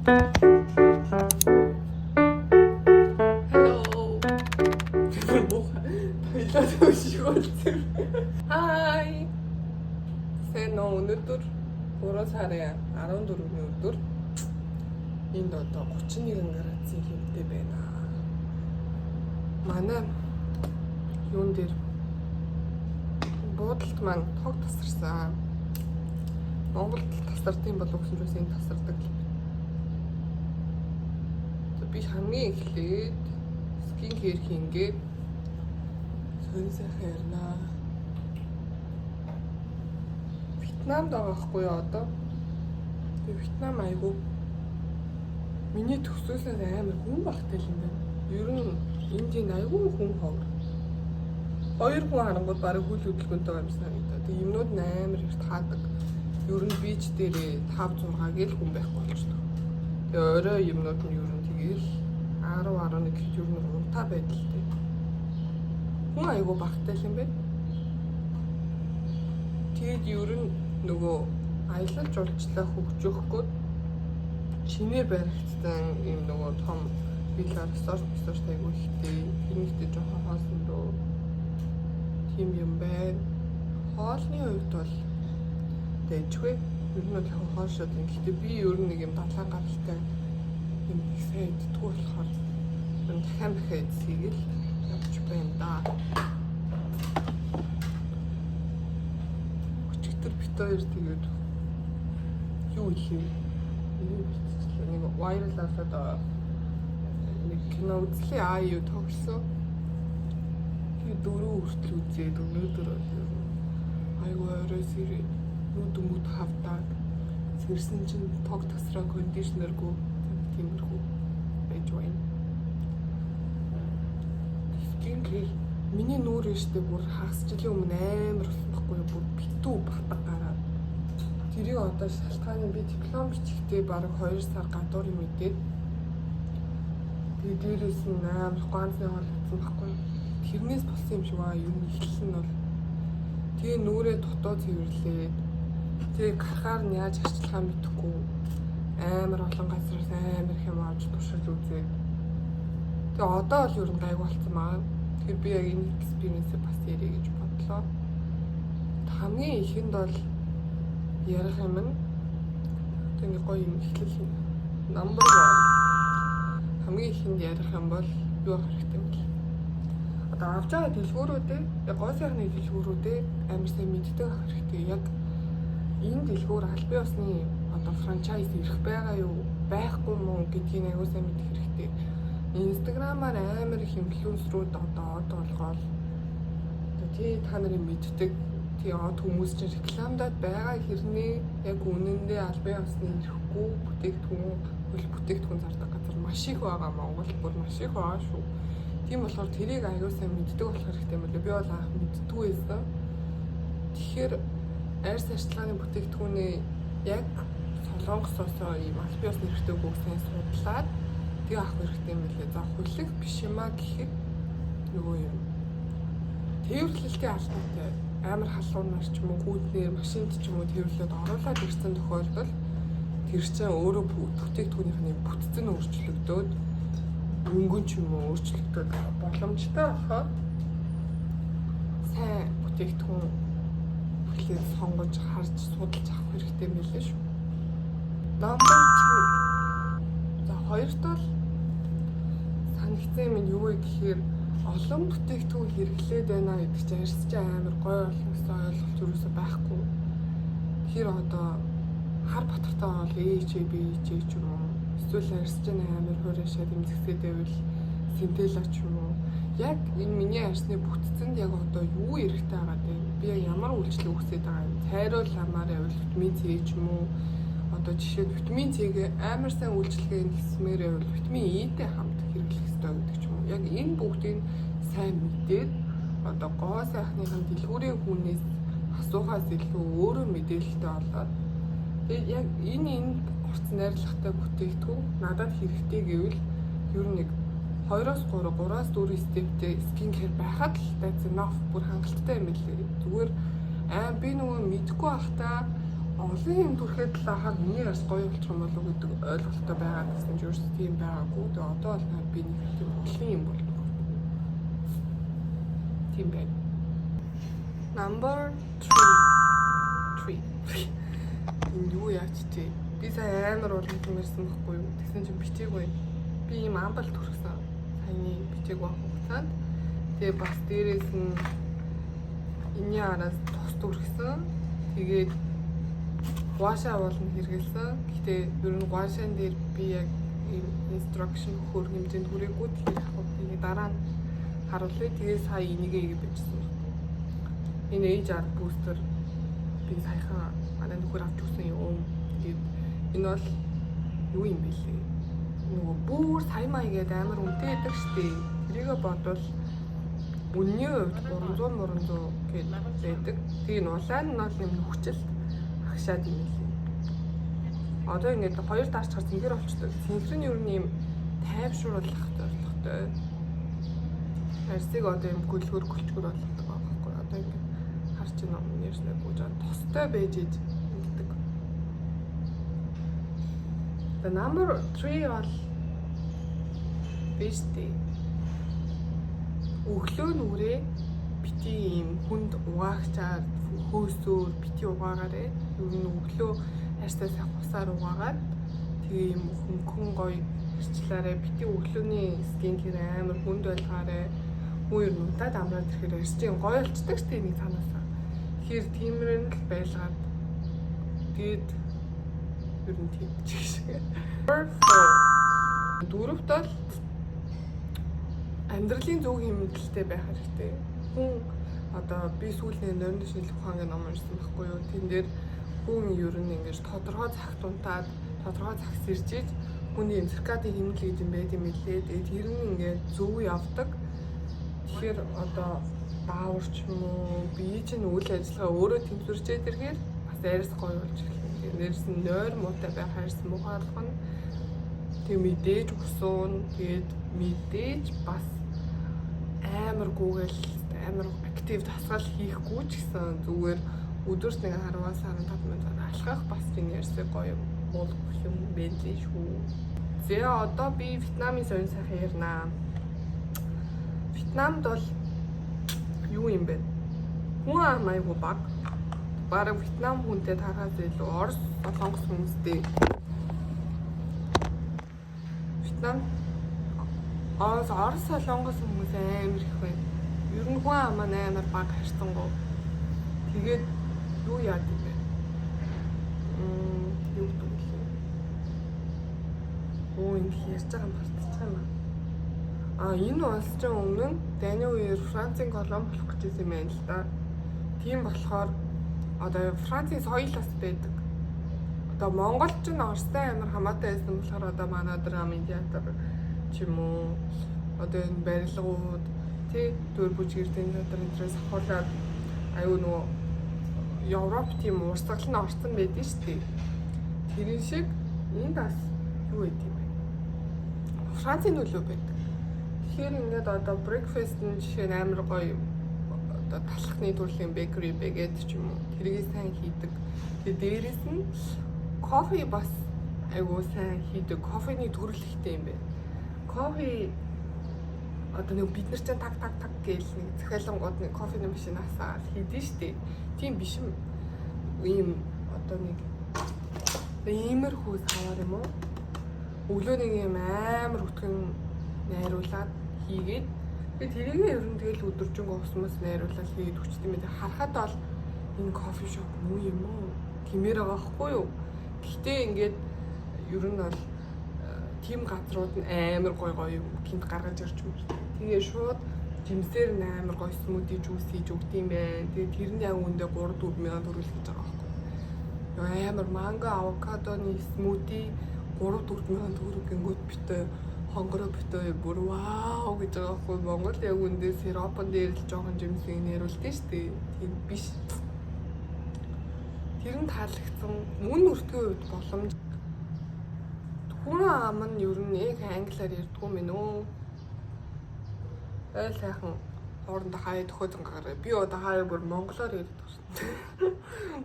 Hello. Hi. Сайн уу өнөөдөр 3 сарын 14-ний өдөр энд одоо 31 градусын хэмтэй байна. Манай юун дээр буудалд маань тог тасарсан. Монголд тасардсан болов гэсэн ч бас энэ тасардаг. Би хамгийн эхлээд скин кэр хийгээд сонирхсан ярина. Вьетнамд байгаа байхгүй юу одоо? Вьетнам айгу миний төсөөсөө амар хүн багтай л юм байна. Ер нь Индийн айгу хүн ховор. 2 хүн харангууд бараг хүл хөдөлгөөнтэй юм санагдаа. Тэг юмнууд амар их таадаг. Ер нь бич дээрээ 5-6 гээл хүн байхгүй болчихдог. Тэг орой юмнууд нь ер нь тэгэл 10-11 гэхэд ер нь унтаа байдалтай. Хүн айгу багтай юм байна. Тэгэд ер нь нөгөө аялал жуулчлал хөгжөхгүй чинээр баригдсан юм нөгөө том вилла resort айгу ихтэй энэхтэй жоохон хоосон дөө тийм юм байна. Хоолны хувьд бол дэжгүй ер нь жоохон хоошод юм. Гэхдээ би ер нь нэг юм далайн гаралтай юм их сайн иддэг болохоор дахиад эзэгийг л явж байна да. Өчигдөр бит хоёр тэгээд юу хийв? Нэг вайрлалаад нэг кино үзлээ юу тогсон. Тэгээд 4 хүртэл үзээд өнөөдөр айгүй орой сэрээ нүд хавтаад сэрсэн чинь тог тасраа кондишнергүй тиймэрхүү байж байна. Скинкэр миний нүүр ээжтэй бүр хагас жилийн өмнө амар болохгүй бүр битүү батг гараад тэрийг одоо шалтгааны би диплом бичихтэй бараг 2 сар гадуур мэдээд тэгээд дээрээс нь амар ганцны болсон байхгүй. Тэрнээс болсон юм шиг аа юу ихлэн нь бол тэгээ нүрээ дотоо цэвэрлээд тэгээ гарахаар нь яаж арчилгаа мэдэхгүй амар олон газраас амар хэм авч туршиж үзээд тэгээ одоо бол ер нь гайг болсон маа. Тэгэхээр би яг энэ экспириенсээ бас ярих гэж бодлоо. Хамгийн ихэнд бол ярих юм нь тэгээ гоё юм эхлэл юм. Number 1 хамгийн ихэнд ярих юм бол юу хэрэгтэй юм бэ? Одоо авч байгаа дэлгүүрүүдээ яг гоо сайхны дэлгүүрүүдээ амар сайн мэддэг ах хэрэгтэй. Яг энэ дэлгүүр аль бие усны одоо франчайз ирэх байгаа юу байхгүй мó гэдгийг аягүй сайн мэдэх хэрэгтэй. Инстаграмаар амар их инфлюенсерүүд одоо болгоод тий та нарын мэддэг тий од хүмүүс чинь рекламадад байгаа хэрнээ яг үнэндээ аль бие усны ирэхгүй бүтээгдэхүүн хөл бүтээгдэхүүн зардаг газар маш их байгаа. Монгол бүр маш их байгаа шүү. Тийм болохоор тэрийг аягүй сайн мэддэг болох хэрэгтэй юм байна. Би бол анх мэддэггүй байсан. Тэгэхээр арьс арчилгааны бүтээгдэхүүнээ яг солонгосоосоо ийм аль бие усны хэрэгтэй үгүйг сайн судлаад тэг авах хэрэгтэй юм билээ. За хөлөг биш юмаа гэхэд нөгөө юм тээвэрлэлтийн албатай амар халуунаар ч юм уу гүйднэр машинд ч юм уу тээвэрлээд оруулаад ирсэн тохиолдолд тэр чинь өөрөө бүтээгдэхүүнийхний бүтцэн өөрчлөгдөөд өнгөн ч юм уу өөрчлөгдөд боломжтой болохоор сайн бүтээгдэхүүн бүхлээр сонгож харж судалж авах хэрэгтэй юм билээ шүү. Номер 2. За хоёрт бол санагцсан юм юу вэ гэхээр олон бүтээгдэхүүн хэрэглээд байна гэдэг чинь арьс чинь амар гоё болохсоо ойлголт юусоо байхгүй. Тэгэхээр одоо хар батартай бол ээжээ бийжээ ч юм уу эсвэл арьс чинь амар хуурашаад имзэгсээд байвал синтела ч юм уу яг энэ миний арьсны бүтцэнд яг одоо юу эрэхтэй байгаа вэ? Би ямар үйлчлэг өгсөд байгаа юм? Цайруулал хамаар байвал витамин С ч юм уу одоо жишээд витамин С-ийг амар сайн үйлчлэгээ хийсмээр байвал витамин E-тэй хамт хэрэглэх ёстой гэдэг ч юм уу. Яг энэ бүгдийг сайн мэдээд одоо гоо сайхныхын дэлгүүрийн хүнээс асуухаас илүү өөрөө мэдээлэлтэй болоод тэгээд яг энэ урт найрлагатай бүтээгдэхүүн надад хэрэгтэй гэвэл ер нь нэг 2-3-аас 4 стептэй скин кэр байхад л that's enough бүр хангалттай юм билээ. Зүгээр би нөгөө мэдгүй байхдаа Олон юм төрхэд л хаад миний бас гоё болчих юм болов уу гэдэг ойлголттой байгаа гэсэн ч өөрсдөө тийм байгаагүй. Тэгээ одоо бол би нэг тийм олон юм бол тийм байна. Number 3. Энэ юу яач чи? Би сая амар уурын юмэрсэн байхгүй юу? Тэгсэн чинь бичээгүй. Би ийм амбал төрсөн. Саяны бичээгүй хугацаанд. Тэгээ бас дээрээс нь энэний араас тус төрсөн. Тэгээд гуашаа болно хэрэгэлсэн. Гэхдээ ер нь гуашаан дээр би яг ийм instruction хөр хэмжээнд хүрээгүй. Тэгэхээр яг дараа нь харуулъя. Тэгээ сая энийг бичсэн. Энэ HR booster би саяхан манай нөхөр авч өгсөн юм. Тэгээд энэ бол юу юм бэ лээ? Нөгөө бүр сая маягээд амар үнэтэй байдаг штеп. Тэрийгэ бодвол үнний хувьд 300 гээд байдаг. Тэгээ улаан нь бол юм хүчил агшаад юм лээ. Одоо ингээд хоёр дарчгаар зингээр болчтой. Зинхэр нь ер нь юм тайвшруулах зорилготой. Арсыг одоо юм гүлгөр гүлчгөр болгох байхгүй. Одоо ингээд харч ин ном нэрснээ гүйж тостой байж иж гэдэг. The number 3 бол биштэй. Өглөө нүрээ бити ийм хүнд угаагчаар хөөсөөр бити угаагаарэ. Ер нь өглөө хайртай сах усаар угаагаад тэгээ ийм хөнгөн гоё хэрчлээрээ бити өглөөний скин кэр амар хүнд байлгаарэ. Хүн ер нь удаад амраад ирэхээр эрсдийн гоё болчдаг шүү дээ нэг цаанаасаа. Тэгэхээр тиймэрэн л байлгаад тэгээд ер нь тийм ч шиг. Дөрөвт бол амьдралын зөв хэмнэлттэй байх хэрэгтэй. Хүн одоо би сүүлийн нойрны шинжилгээ ухаангийн ном уншсан байхгүй юу? Тэн дээр хүн ер нь ингэж тодорхой цагт унтаад тодорхой цагт иржиж хүний циркадийн хэмнэл гэж юм байт юм лээ. Тэгээд тэр нь ингээд зөв явдаг. Тэгэхээр одоо даавар ч юм уу бие чинь үйл ажиллагаа өөрөө тэмцэрчээд ирэхээр бас арьс гоё болж эхэлнэ. Нэрс нь нойр муутай байх арьс муухай болгоно. Тэг мэдээж уsuун тэгээд мэдээж бас амар гүгэл амар актив дасгал хийхгүй ч гэсэн зүгээр өдөрт нэг 10-аас 15 минут алхах бас тийм ярьсаг гоё болох юм байлээ шүү. Зэ одоо би Вьетнамын соёлын сайхан ярнаа. Вьетнамд бол юу юм бэ? Хүн ам айгу баг. Бараг Вьетнам хүнтэй тарахаас илүү Орос, Солонгос хүмүүстэй. Вьетнам Орос, Солонгос хүмүүс амар их байна. Ер нь хүн ам амар баг харьцангуй. Тэгээд юу яад юм бэ? Юу гэдэг вэ? Ингэ ярьж байгаа юм бартчих юм аа. Энэ улс чинь өмнө Дани үеэр Францын колони болох гэж юм байна л да. Тийм болохоор одоо Францын соёл бас байдаг. Одоо Монгол ч н Оростой амар хамаатай байсан болохоор одоо манай драмын театр ч юм уу одоо энэ барилгууд тий төр бүжгэртийн театр энэс ахуулаад аюу нөгөө Европ тийм урсгал нь орсон байдэн шүү дээ. Тэрэн шиг энд бас юу гэдэг юм бэ? Францын нөлөө байдаг. Тэгэхээр ингээд одоо breakfast нь жишээ нь амар гоё одоо талхны төрлийн bakery baguette ч юм уу тэрийг сайн хийдэг. Тэгээ дээрэс нь кофе бас айгуу сайн хийдэг. Кофений төрөл ихтэй юм байна. Кофе одоо нэг бид нар ч так гээл нэг захиалангууд нэг кофений машинасаа хийдэж штэ. Тийм биш юм. Ийм одоо нэг иймэрхүү савар юм уу? Өглөө нэг юм амар хөтгөн найруулад хийгээд тэгээд тэрийг ер нь тэгэл өдөржингөө усмас найруулаад хийгээд өчтөм юм. Харахад бол энэ кофе шоп муу юм уу? Тэмээр байгаа хгүй юу? Гэхдээ ингээд ер нь бол тийм газрууд нь амар гоё юм гинт гаргаж ирж байна. Тэгээ шууд жимсээр амар гоё смути жуус хийж өгд юм байна. Тэгээ тэрний үндэ 3-4 мянган төгрөг гэж байгаа байхгүй. Амар манго авокадоны смути 3-4 мянган төгрөг гингүүд битээ хонгороо битээ бүр вау гэж байгаа байхгүй. Монгол яг үндэ сиропон дээр л жоохон жимсийг нэрүүлдэг шүү дээ. Тийм биш. Тэр нь таалагдсан мөн өртгийн үед боломж хүн ам нь ер нь яг англиар ярьдаг юм байна уу? Ойл сайхан хоорондоо хаяа төхөөдөн гараа. Би одоо хаяа бүр монголоор ярьдаг шин.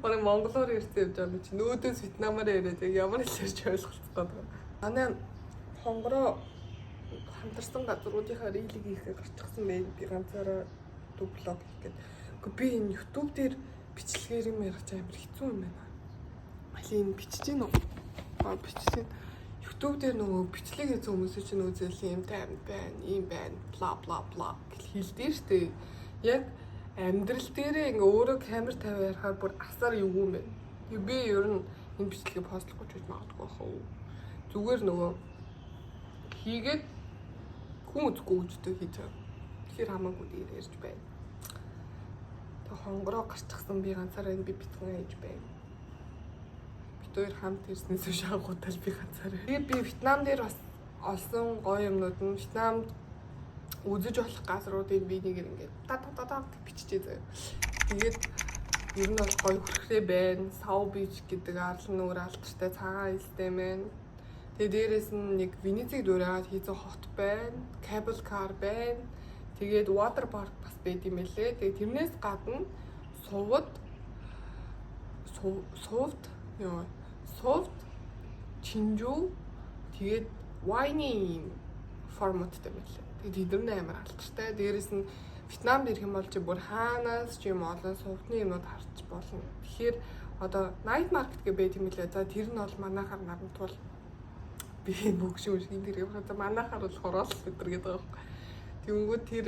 Бараг монголоор ярьсан явж байгаа чи нөөдөөс вьетнамаар яриад ямар хэлж ойлголцох гээд байна. Манай хонгороо хамтарсан газруудынхаа рилиг хийхээ гарчихсан байна. Би ганцаараа блог хийх гээд. Гэхдээ би энэ YouTube дээр бичлэгээр юм ярих амар хэцүү юм байна. Али энэ бичиж гин үү? Бичсэн. YouTube дээр нөгөө бичлэг хийсэн хүмүүс чинь үзэл юм тайм байна, ийм байна, бла бла бла гэл хэлдэг штэ. Яг амьдрал дээрээ ингээ өөрөө камер тавиа ярахаар бүр асар юу юм бэ? Би ер нь энэ бичлэгийг постлохгүй ч гэж магадгүй бах уу. Зүгээр нөгөө хийгээд хүн үзэхгүй үжтэй хийж байгаа. Тэгэхээр хамаагүй дээр ярьж байна. Тэг хонгороо гарчихсан би ганцаараа энэ би битгэн ээж байна. Бид хоёр хамт ирснээс шаагуудал би ганцаараа. Би Вьетнам дээр бас олсон гоё юмнууд нь Вьетнамд үзэж болох газруудыг би нэг ингээд та биччихээ заяа. Тэгээд ер нь бол гоё хүрхрээ байна. Сау бич гэдэг арлан нүүр алдартай цагаан хэлтэй байна. Тэгээ дээрээс нь нэг Венециг дуурайгаад хийсэн хот байна. Cable car байна. Тэгээд water park бас байд юм лээ. Тэгээ тэрнээс гадна сувд чинжүү тэгээд wine форматтай байлаа. Тэгээд тэдний амар алдартай. Дээрээс нь Вьетнамд ирэх юм бол чи бүр хаанаас ч юм олон сувдны юмуд харж болно. Тэгэхээр одоо night market гэж байд юм лээ. За тэр нь бол манайхаар нарантуул би бүгшүүр хин дэрэг байгаа. Манайхаар бол хороол өдр гэдэг байгаа. Тэнгүүд тэр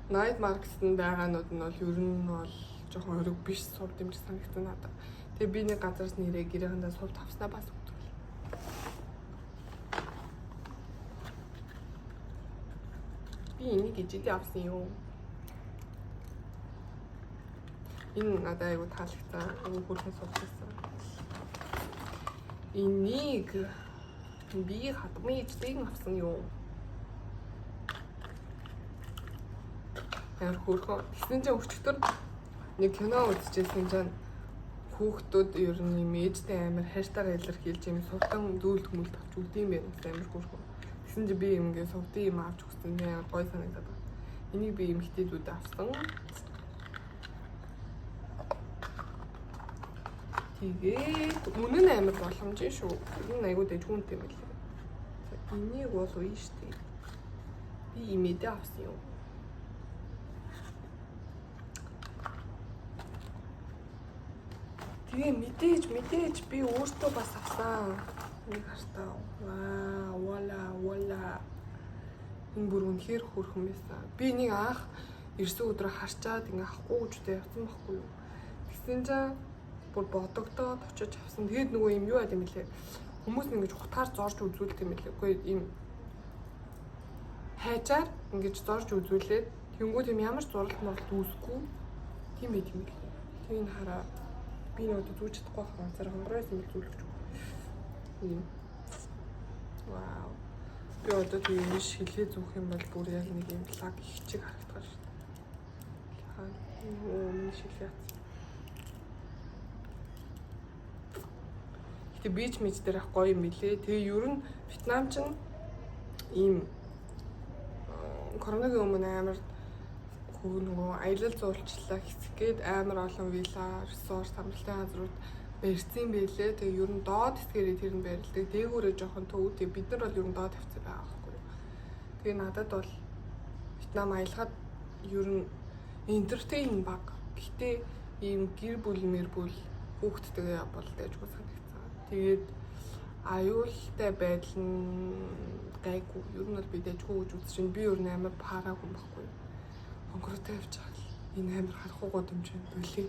night market-д байгаанууд нь бол ер нь бол жоохон өрөг биш сув дэмжих санагдсан надад. Тэгээ би нэг газараас нэрээ гэрээхэндээ сув тавснаа бас өгдөг. Би энийг ижидээ авсан юу? Энэ надад аягүй таалагдсан. Энэ хүрхэн сувсан. Энийг би хатмын ижидийг авсан юу? Яар хөрхөн. Тэгсэн чинь өчтөр нэг кино үзчихсэн чинь хүүхдүүд ер нь имижтэй амар хайртайгаар илэрхийлж юм сувтан зөөлд хүмүүлд авч үлдэм байх амар хөрхөн. Тэгсэн чинь би ингээ сувтын юм авч өгсөн яа гой санагдаад байна. Энийг би эмэгтэйдүүд авсан. Тэгээд үнэн амар боломж шүү. Энэ айгуу дэжгүнтэй юм лээ. Энийг бол уу штэ. Би имэдэ авсан юм. Тэгээ мэдээж би өөртөө бас авсан. Нэг хартаа. Вала. Энэ бүр үнэхээр хөөрхөн байсан. Би нэг анх ирсэн өдрөө харчаад ингээ авахгүй гэжтэй явсан байхгүй юу. Тэгсэн чинь бүр бодогдоод очиж авсан. Тэгээд нөгөө юм юу яд юм бэлээ. Хүмүүс ингэж хутгаар зорж үзүүлдэг юм бэлээ. Үгүй ийм хайжаар ингэж зорж үзүүлээд тэнгууд юм ямар ч зуралт моралт үүсэхгүй. Тийм байт юм бэлээ. Тэгээ энэ хараа би нөгөө зүүж чадахгүй хаа цараа хонгороос юм зүйлж. Вау. Би одоо тийм биш хилээ зүүх юм бол бүр яг нэг юм лаг их чиг харагдах шүү дээ. Хаа минь шилээ. Гэтэ бич мэж дээр ах гоё юм билээ. Тэгээ ер нь Вьетнам ч ийм коронавигийн өмнө амар нөгөө аялал жуулчлалаа хэсгээд амар олон вилла, resort, амралтын газрууд барьсан байлээ. Тэгээ ер нь доод хэсгээрээ тэр нь барилдаг. Дээгүүрээ жоохон төв. Тэгээ бид нар бол ер нь доод тавьсан байгаа байхгүй юу. Тэгээ надад бол Вьетнам аялахад ер нь entertain баг. Гэтэ ийм гэр бүл хүүхдтэйгээ бол дэжгүй санагдсан. Тэгээд аюултай байдал нь гайгүй. Ер нь бол би дэжгүй гэж үзэж байна. Би ер нь амар параагүй байхгүй юу. Хонгортой явж байгаа л энэ амар харахгүй гомж болий.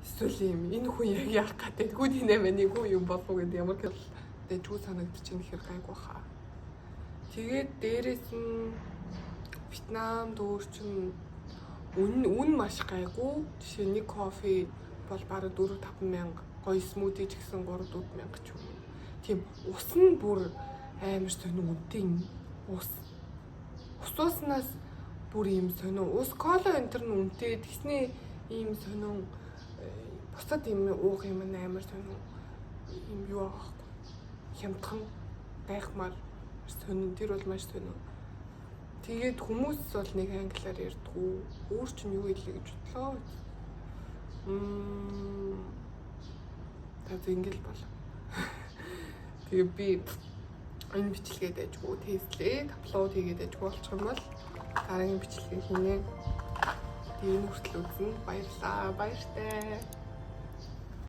Эсвэл юм энэ хүн яг яах гэдэг гүд энэ амин нэг хүн юм болов гэдэг ямар ч дэжгүй санагдчих юм ихэр гайгүй хаа. Тэгээд дээрээс нь Вьетнам дүүрчин үн маш гайгүй. Жишээ нэг кофе бол бараг 4-5 мянга, гоё смути ч гэсэн 3-4 мянга ч юм. Тийм ус нь бүр амар сонин үнэтэй ус. Усууснаас бүр ийм сонин ус кола энтер нь үнэтэй тэгснээ ийм сонин бусад юм уух юм амар сонин юм юу аахгүй. Хямдхан гайхмаар сонин тэр бол маш сонин. Тэгээд хүмүүс бол нэг англиар ярьдгүү. Өөр чинь юу хэлээ гэж бодлоо. За ингээл бол. Тэгээ би энэ бичлэгээ дэжгүй тестлээ апплод хийгээд дэжгүй болчих юм бол дараагийн бичлэгээ хийнэ. Тэгээ энэ хүртэл үзэн баярлалаа. Баяртай.